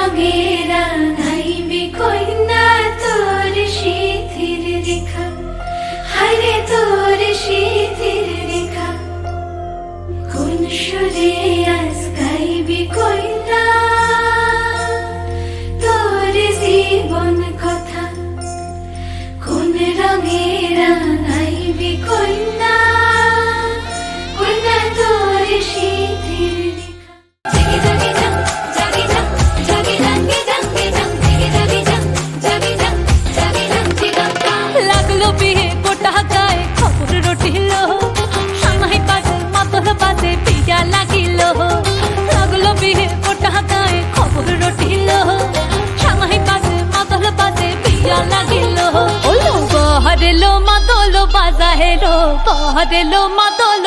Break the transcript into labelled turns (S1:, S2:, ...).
S1: রঙেরা নাইবে কইনা তোর শীতের রেখা, হায়রে তোর শীতের রেখা। কোন সুরে আজ গাইবি কইনা তোর জীবন কথা, কোন রঙেরা নাইবে কইনা কইনা তোর শীতের রেখা। জাগি জাগি জাং, জাগি জাঙ্গে জাং, জাগি জাগি জাং, জাগি জাং, জাগি জাঙ্গে জাং।
S2: লাগলো বিয়ে গোটা গায়ে খবর রটিল, সামাই বাজে মাতল বাজে পিয়া লাগিল। লাগলো বিয়ে গোটা গায়ে খবর রটিল, সামাই বাজে মাতল বাজে পিয়া লাগিল। বহরেলো মাতল বাজা হেলো, বহরেলো মাতল